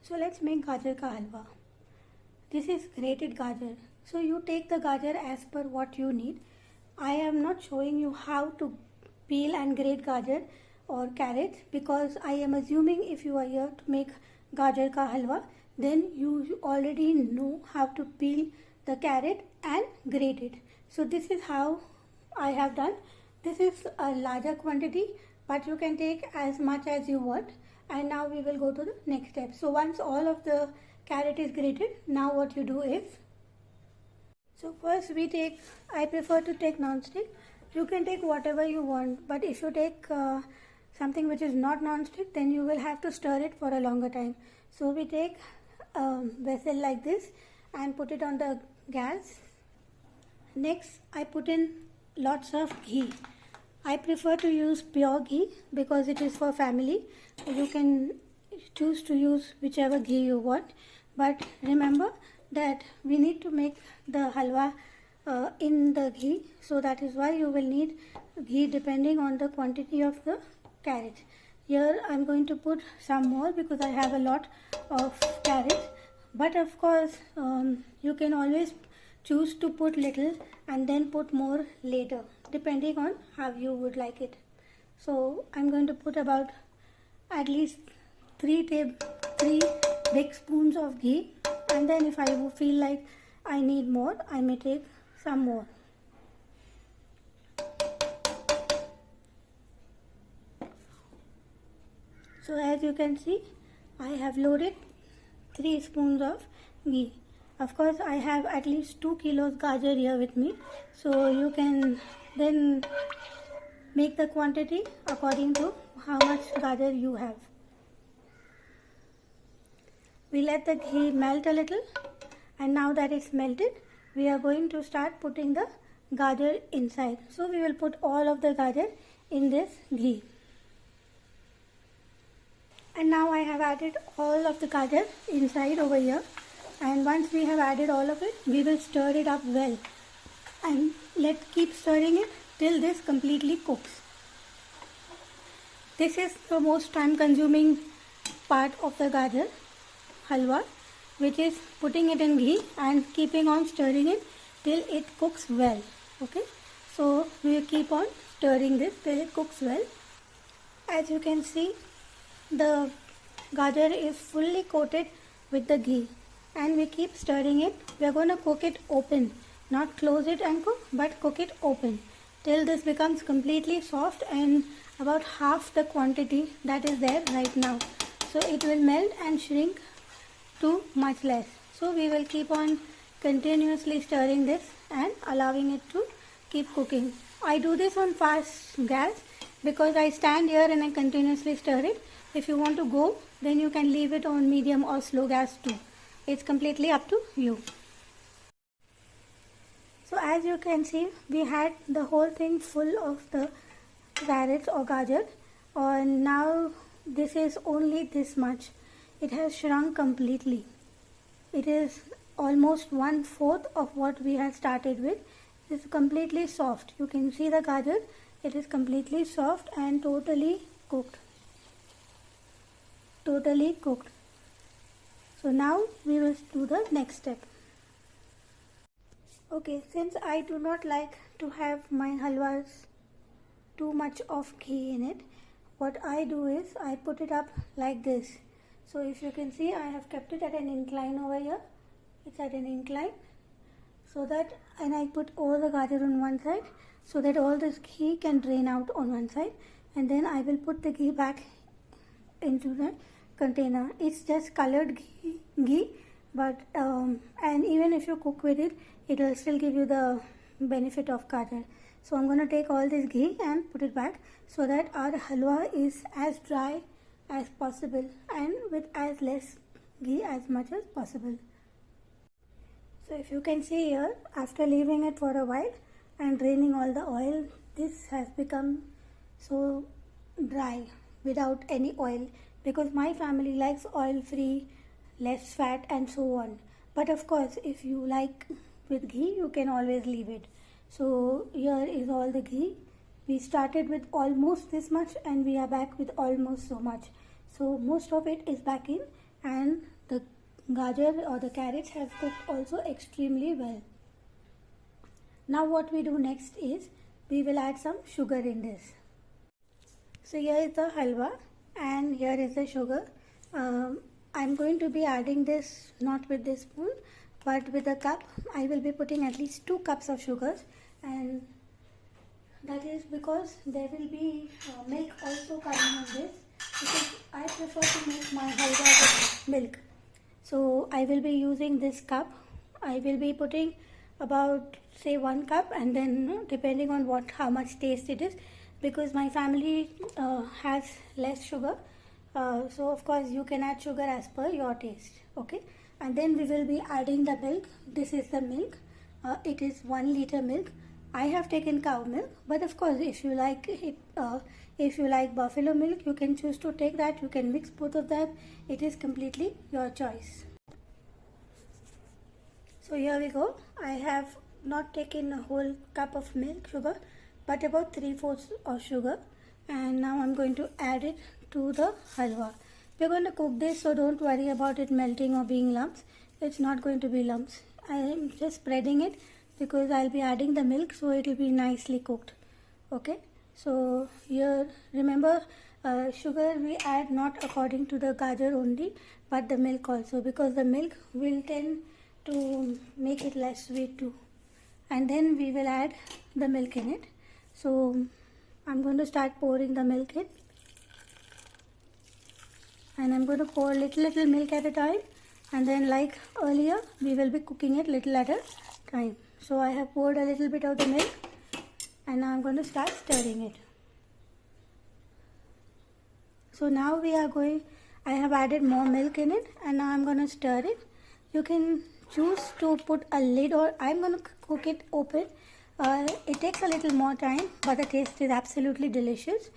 So let's make Gajar Ka Halwa. This is grated gajar. So you take the gajar as per what you need. I am not showing you how to peel and grate gajar or carrots because I am assuming if you are here to make Gajar Ka Halwa, then you already know how to peel the carrot and grate it. So this is how I have done. This is a larger quantity, but you can take as much as you want. And now we will go to the next step. So once all of the carrot is grated, now what you do is, so first I prefer to take non-stick. You can take whatever you want, but if you take something which is not non-stick, then you will have to stir it for a longer time. So we take a vessel like this and put it on the gas. Next, I put in lots of ghee. I prefer to use pure ghee because it is for family. You can choose to use whichever ghee you want, but remember that we need to make the halwa in the ghee, so that is why you will need ghee depending on the quantity of the carrot. Here I am going to put some more because I have a lot of carrots, but of course you can always choose to put little and then put more later depending on how you would like it. So I'm going to put about at least 3 big spoons of ghee, and then if I feel like I need more, I may take some more. So as you can see, I have loaded 3 spoons of ghee. Of course, I have at least 2 kilos gajar here with me, so you can then make the quantity according to how much gajar you have. We let the ghee melt a little, and now that it's melted, we are going to start putting the gajar inside. So we will put all of the gajar in this ghee. And now I have added all of the gajar inside over here, and once we have added all of it, we will stir it up well and keep stirring it till this completely cooks. This is the most time consuming part of the gajar halwa, which is putting it in ghee and keeping on stirring it till it cooks well. Okay, so we will keep on stirring this till it cooks well. As you can see, the gajar is fully coated with the ghee, and we keep stirring it. We are going to cook it open, not close it and cook, but cook it open till this becomes completely soft and about half the quantity that is there right now. So it will melt and shrink to much less. So we will keep on continuously stirring this and allowing it to keep cooking. I do this on fast gas because I stand here and I continuously stir it. If you want to go, then you can leave it on medium or slow gas too. It's completely up to you. So as you can see, we had the whole thing full of the carrots or gajar, and now this is only this much. It has shrunk completely. It is almost 1/4 of what we had started with. It is completely soft. You can see the gajar. It is completely soft and totally cooked. Totally cooked. So now we will do the next step. Okay, since I do not like to have my halwas too much of ghee in it, what I do is I put it up like this. So if you can see, I have kept it at an incline over here. It's at an incline, so that, and I put all the gajar on one side so that all this ghee can drain out on one side, and then I will put the ghee back into the container. It's just colored ghee, but and even if you cook with it, it will still give you the benefit of gajar. So I'm going to take all this ghee and put it back so that our halwa is as dry as possible and with as less ghee as much as possible. So if you can see here, after leaving it for a while and draining all the oil, this has become so dry without any oil, because my family likes oil free, less fat and so on. But of course, if you like with ghee, you can always leave it. So here is all the ghee. We started with almost this much and we are back with almost so much. So most of it is back in, and the gajar or the carrots have cooked also extremely well. Now what we do next is we will add some sugar in this. So here is the halwa and here is the sugar. I'm going to be adding this not with this spoon but with a cup. I will be putting at least 2 cups of sugars, and that is because there will be milk also coming in this, because I prefer to make my halwa with milk. So I will be using this cup. I will be putting about say 1 cup, and then depending on how much taste it is, because my family has less sugar, so of course you can add sugar as per your taste. Okay, and then we will be adding the milk. This is the milk. It is 1 liter milk. I have taken cow milk, but of course if you like it, if you like buffalo milk, you can choose to take that. You can mix both of them. It is completely your choice. So here we go. I have not taken a whole cup of milk sugar, but about 3/4 of sugar, and now I'm going to add it to the halwa. We're going to cook this, so don't worry about it melting or being lumps. It's not going to be lumps. I am just spreading it because I'll be adding the milk, so it will be nicely cooked. Okay, so here remember, sugar we add not according to the gajar only, but the milk also, because the milk will tend to make it less sweet too. And then we will add the milk in it. So I'm going to start pouring the milk in, and I'm going to pour little milk at a time, and then like earlier we will be cooking it little at a time. So I have poured a little bit of the milk, and now I'm going to start stirring it. So now I have added more milk in it, and now I'm going to stir it. You can choose to put a lid, or I'm going to cook it open. It takes a little more time, but the taste is absolutely delicious.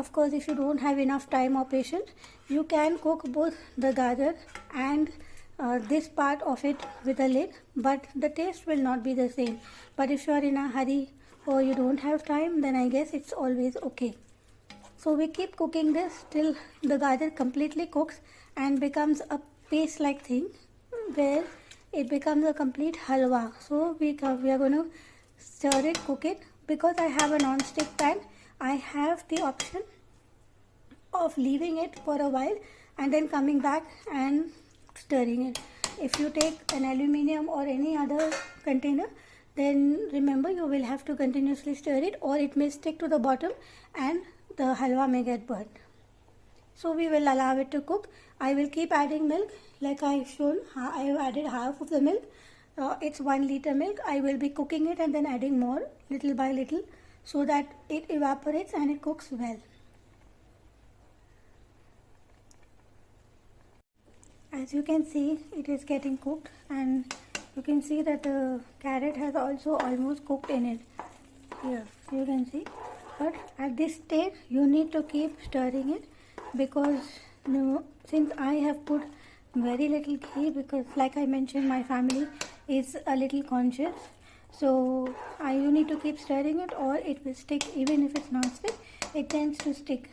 Of course, if you don't have enough time or patience, you can cook both the gajar and this part of it with a lid, but the taste will not be the same. But if you are in a hurry or you don't have time, then I guess it's always okay. So we keep cooking this till the gajar completely cooks and becomes a paste like thing, where it becomes a complete halwa. So we are going to stir it, cook it. Because I have a non-stick pan, I have the option of leaving it for a while and then coming back and stirring it. If you take an aluminium or any other container, then remember you will have to continuously stir it, or it may stick to the bottom and the halwa may get burnt. So we will allow it to cook. I will keep adding milk like I have shown. I have added half of the milk. It's 1 liter milk. I will be cooking it and then adding more little by little, so that it evaporates and it cooks well. As you can see, it is getting cooked, and you can see that the carrot has also almost cooked in it. Here you can see, but at this stage you need to keep stirring it, because since I have put very little ghee, because like I mentioned, my family is a little conscious, so you need to keep stirring it or it will stick. Even if it's not stick, it tends to stick.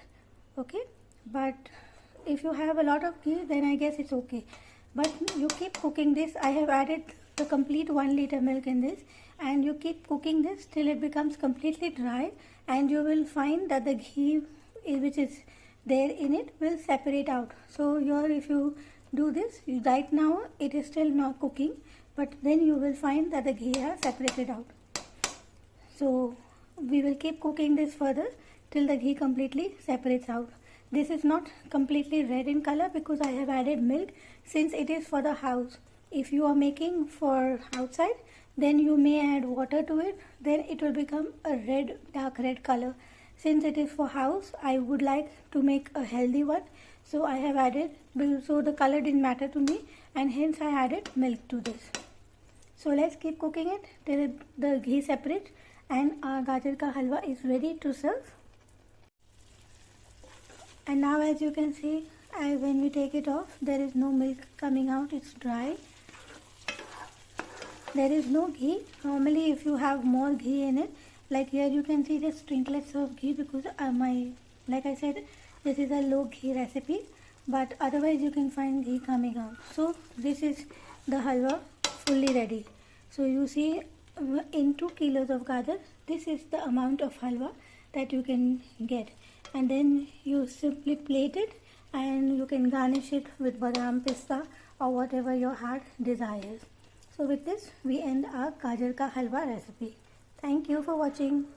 Okay, but if you have a lot of ghee, then I guess it's okay. But you keep cooking this. I have added the complete 1 liter milk in this, and you keep cooking this till it becomes completely dry, and you will find that the ghee which is there in it will separate out. So here, if you do this, right now it is still not cooking, but then you will find that the ghee has separated out. So we will keep cooking this further till the ghee completely separates out. This is not completely red in color because I have added milk, since it is for the house. If you are making for outside, then you may add water to it, then it will become a red, dark red color. Since it is for house, I would like to make a healthy one, so I have added, so the color didn't matter to me, and hence I added milk to this. So let's keep cooking it till the ghee separates, and our Gajar Ka Halwa is ready to serve. And now, as you can see, when we take it off, there is no milk coming out, it's dry. There is no ghee. Normally if you have more ghee in it, like here you can see just sprinklets of ghee, because like I said, this is a low ghee recipe. but otherwise you can find ghee coming out. So this is the halwa fully ready. So you see, in 2 kilos of gajar, this is the amount of halwa that you can get, and then you simply plate it and you can garnish it with badam, pista or whatever your heart desires. So with this we end our gajar ka halwa recipe. Thank you for watching.